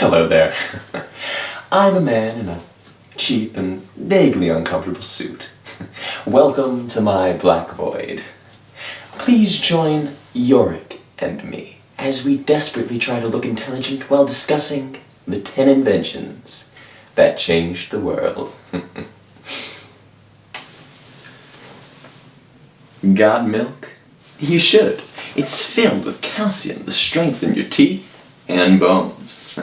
Hello there. I'm a man in a cheap and vaguely uncomfortable suit. Welcome to my black void. Please join Yorick and me as we desperately try to look intelligent while discussing the 10 inventions that changed the world. Got milk? You should. It's filled with calcium to strengthen your teeth and bones.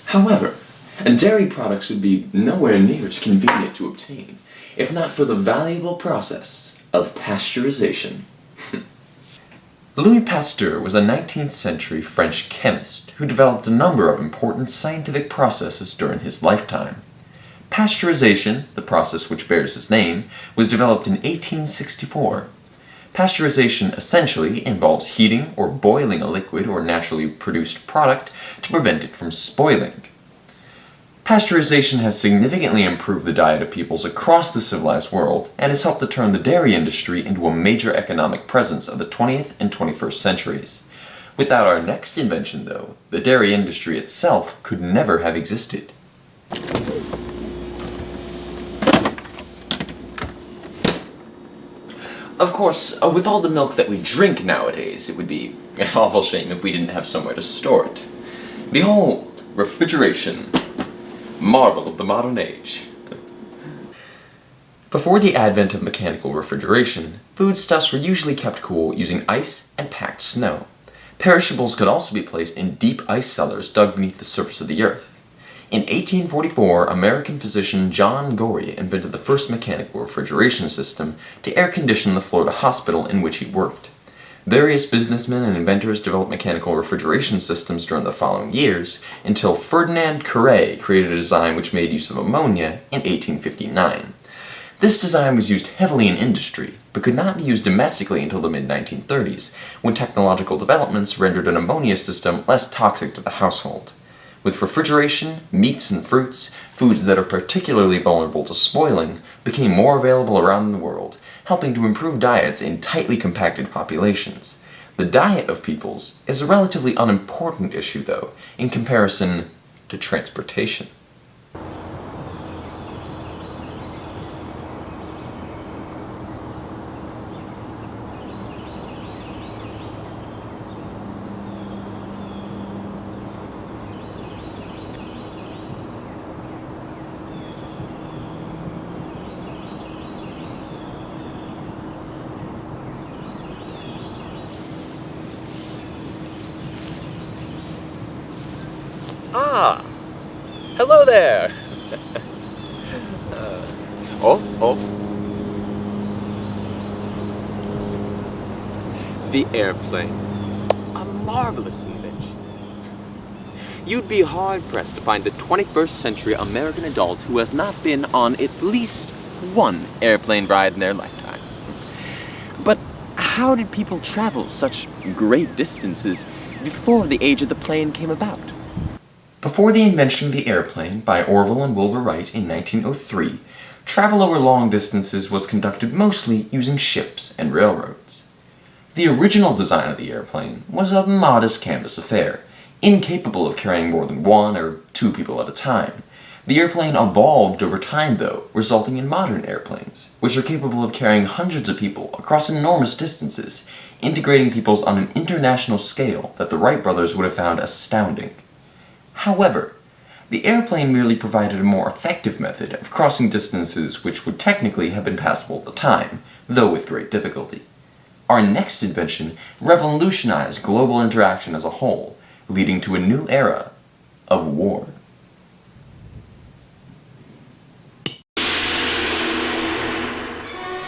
However, dairy products would be nowhere near as convenient to obtain if not for the valuable process of pasteurization. Louis Pasteur was a 19th century French chemist who developed a number of important scientific processes during his lifetime. Pasteurization, the process which bears his name, was developed in 1864. Pasteurization essentially involves heating or boiling a liquid or naturally produced product to prevent it from spoiling. Pasteurization has significantly improved the diet of peoples across the civilized world and has helped to turn the dairy industry into a major economic presence of the 20th and 21st centuries. Without our next invention, though, the dairy industry itself could never have existed. Of course, with all the milk that we drink nowadays, it would be an awful shame if we didn't have somewhere to store it. Behold, refrigeration. Marvel of the modern age. Before the advent of mechanical refrigeration, foodstuffs were usually kept cool using ice and packed snow. Perishables could also be placed in deep ice cellars dug beneath the surface of the earth. In 1844, American physician John Gorrie invented the first mechanical refrigeration system to air condition the Florida hospital in which he worked. Various businessmen and inventors developed mechanical refrigeration systems during the following years, until Ferdinand Curie created a design which made use of ammonia in 1859. This design was used heavily in industry, but could not be used domestically until the mid-1930s, when technological developments rendered an ammonia system less toxic to the household. With refrigeration, meats and fruits, foods that are particularly vulnerable to spoiling, became more available around the world, helping to improve diets in tightly compacted populations. The diet of peoples is a relatively unimportant issue, though, in comparison to transportation. Ah! Hello there! The airplane. A marvelous invention. You'd be hard-pressed to find the 21st century American adult who has not been on at least one airplane ride in their lifetime. But how did people travel such great distances before the age of the plane came about? Before the invention of the airplane by Orville and Wilbur Wright in 1903, travel over long distances was conducted mostly using ships and railroads. The original design of the airplane was a modest canvas affair, incapable of carrying more than one or two people at a time. The airplane evolved over time, though, resulting in modern airplanes, which are capable of carrying hundreds of people across enormous distances, integrating peoples on an international scale that the Wright brothers would have found astounding. However, the airplane merely provided a more effective method of crossing distances which would technically have been passable at the time, though with great difficulty. Our next invention revolutionized global interaction as a whole, leading to a new era of war.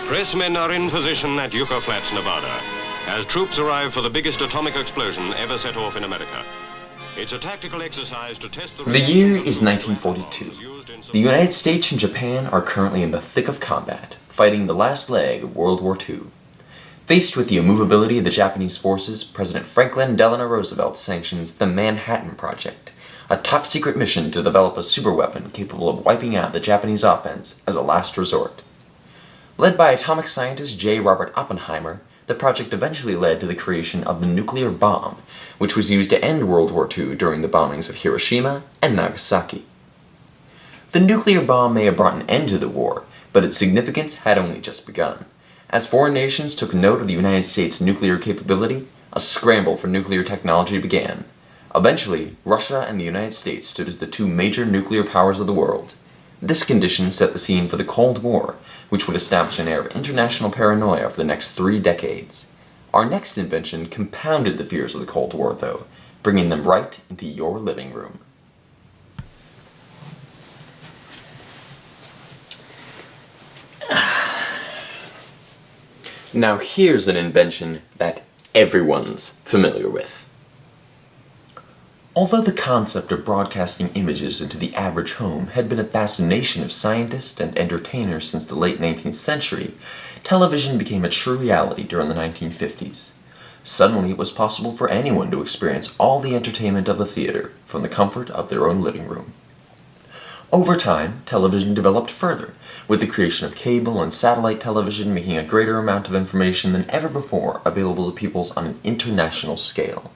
Pressmen are in position at Yucca Flats, Nevada, as troops arrive for the biggest atomic explosion ever set off in America. It's a tactical exercise to test The year is 1942. The United States and Japan are currently in the thick of combat, fighting the last leg of World War II. Faced with the immovability of the Japanese forces, President Franklin Delano Roosevelt sanctions the Manhattan Project, a top-secret mission to develop a superweapon capable of wiping out the Japanese offense as a last resort. Led by atomic scientist J. Robert Oppenheimer, the project eventually led to the creation of the nuclear bomb, which was used to end World War II during the bombings of Hiroshima and Nagasaki. The nuclear bomb may have brought an end to the war, but its significance had only just begun. As foreign nations took note of the United States' nuclear capability, a scramble for nuclear technology began. Eventually, Russia and the United States stood as the two major nuclear powers of the world. This condition set the scene for the Cold War, which would establish an air of international paranoia for the next 3 decades. Our next invention compounded the fears of the Cold War, though, bringing them right into your living room. Now here's an invention that everyone's familiar with. Although the concept of broadcasting images into the average home had been a fascination of scientists and entertainers since the late 19th century, television became a true reality during the 1950s. Suddenly it was possible for anyone to experience all the entertainment of the theater from the comfort of their own living room. Over time, television developed further, with the creation of cable and satellite television making a greater amount of information than ever before available to peoples on an international scale.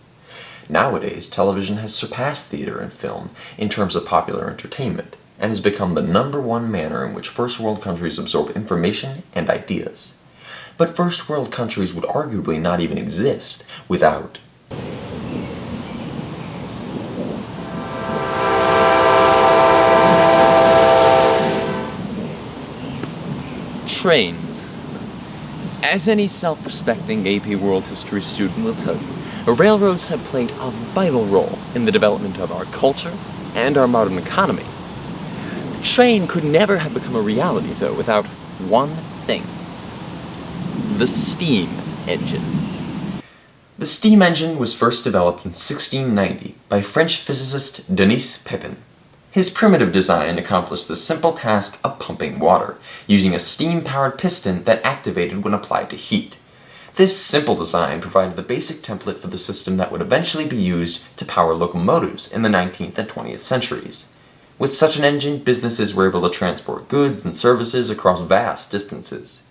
Nowadays, television has surpassed theater and film in terms of popular entertainment, and has become the #1 manner in which first world countries absorb information and ideas. But first world countries would arguably not even exist without trains. As any self-respecting AP World History student will tell you, railroads have played a vital role in the development of our culture and our modern economy. The train could never have become a reality, though, without one thing: the steam engine. The steam engine was first developed in 1690 by French physicist Denis Pépin. His primitive design accomplished the simple task of pumping water, using a steam-powered piston that activated when applied to heat. This simple design provided the basic template for the system that would eventually be used to power locomotives in the 19th and 20th centuries. With such an engine, businesses were able to transport goods and services across vast distances.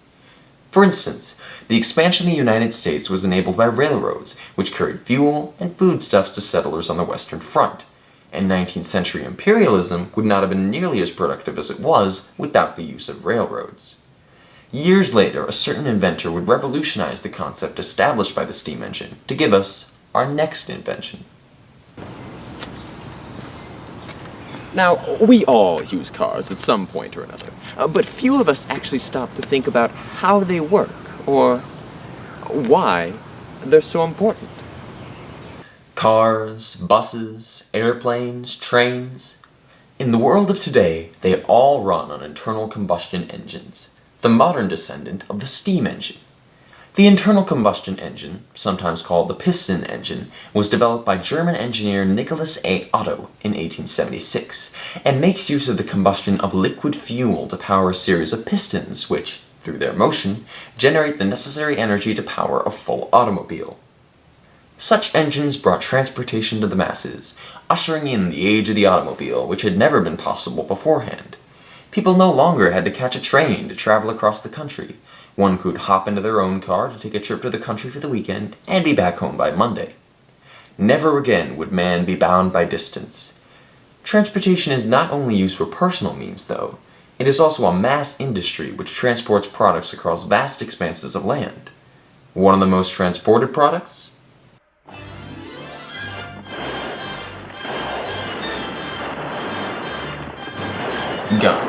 For instance, the expansion of the United States was enabled by railroads, which carried fuel and foodstuffs to settlers on the Western Front, and 19th century imperialism would not have been nearly as productive as it was without the use of railroads. Years later, a certain inventor would revolutionize the concept established by the steam engine to give us our next invention. Now, we all use cars at some point or another, but few of us actually stop to think about how they work, or why they're so important. Cars, buses, airplanes, trains. In the world of today, they all run on internal combustion engines, the modern descendant of the steam engine. The internal combustion engine, sometimes called the piston engine, was developed by German engineer Nicholas A. Otto in 1876, and makes use of the combustion of liquid fuel to power a series of pistons which, through their motion, generate the necessary energy to power a full automobile. Such engines brought transportation to the masses, ushering in the age of the automobile, which had never been possible beforehand. People no longer had to catch a train to travel across the country. One could hop into their own car to take a trip to the country for the weekend and be back home by Monday. Never again would man be bound by distance. Transportation is not only used for personal means, though. It is also a mass industry which transports products across vast expanses of land. One of the most transported products? Guns.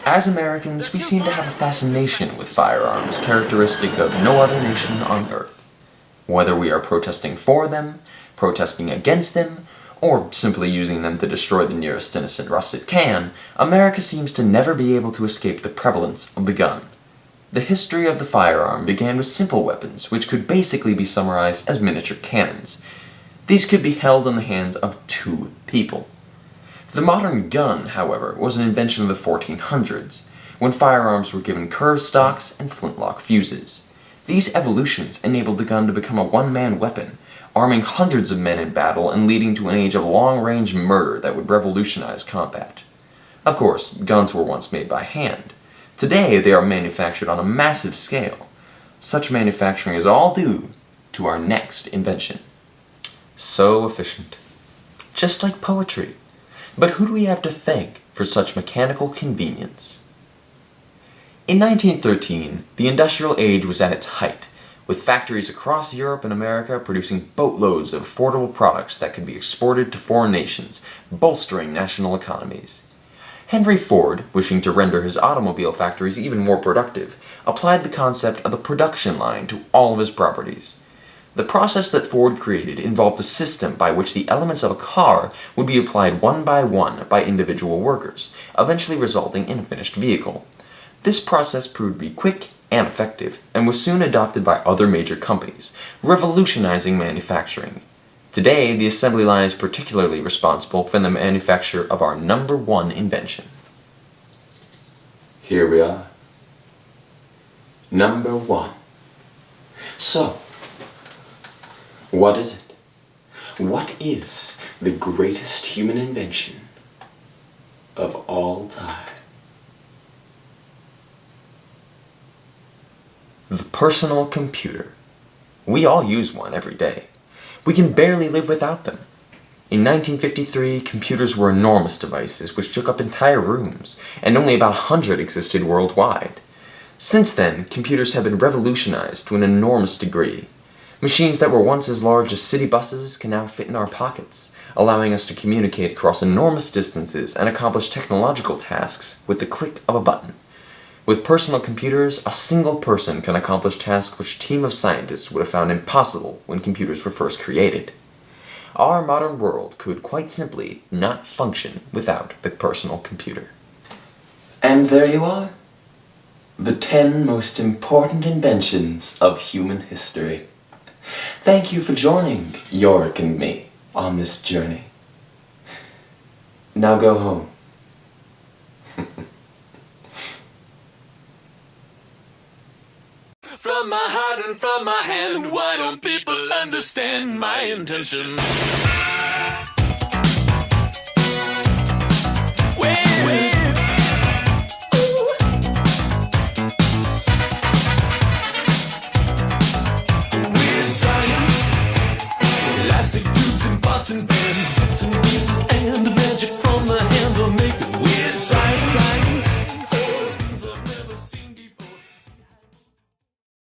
As Americans, we seem to have a fascination with firearms characteristic of no other nation on Earth. Whether we are protesting for them, protesting against them, or simply using them to destroy the nearest innocent rusted can, America seems to never be able to escape the prevalence of the gun. The history of the firearm began with simple weapons, which could basically be summarized as miniature cannons. These could be held in the hands of 2 people. The modern gun, however, was an invention of the 1400s, when firearms were given curved stocks and flintlock fuses. These evolutions enabled the gun to become a one-man weapon, arming hundreds of men in battle and leading to an age of long-range murder that would revolutionize combat. Of course, guns were once made by hand. Today, they are manufactured on a massive scale. Such manufacturing is all due to our next invention. So efficient. Just like poetry. But who do we have to thank for such mechanical convenience? In 1913, the industrial age was at its height, with factories across Europe and America producing boatloads of affordable products that could be exported to foreign nations, bolstering national economies. Henry Ford, wishing to render his automobile factories even more productive, applied the concept of the production line to all of his properties. The process that Ford created involved a system by which the elements of a car would be applied one by individual workers, eventually resulting in a finished vehicle. This process proved to be quick and effective, and was soon adopted by other major companies, revolutionizing manufacturing. Today, the assembly line is particularly responsible for the manufacture of our #1 invention. Here we are. #1. So, what is it? What is the greatest human invention of all time? The personal computer. We all use one every day. We can barely live without them. In 1953, computers were enormous devices which took up entire rooms, and only about 100 existed worldwide. Since then, computers have been revolutionized to an enormous degree. Machines that were once as large as city buses can now fit in our pockets, allowing us to communicate across enormous distances and accomplish technological tasks with the click of a button. With personal computers, a single person can accomplish tasks which a team of scientists would have found impossible when computers were first created. Our modern world could quite simply not function without the personal computer. And there you are. The 10 most important inventions of human history. Thank you for joining Yorick and me on this journey. Now go home. From my heart and from my hand, why don't people understand my intention?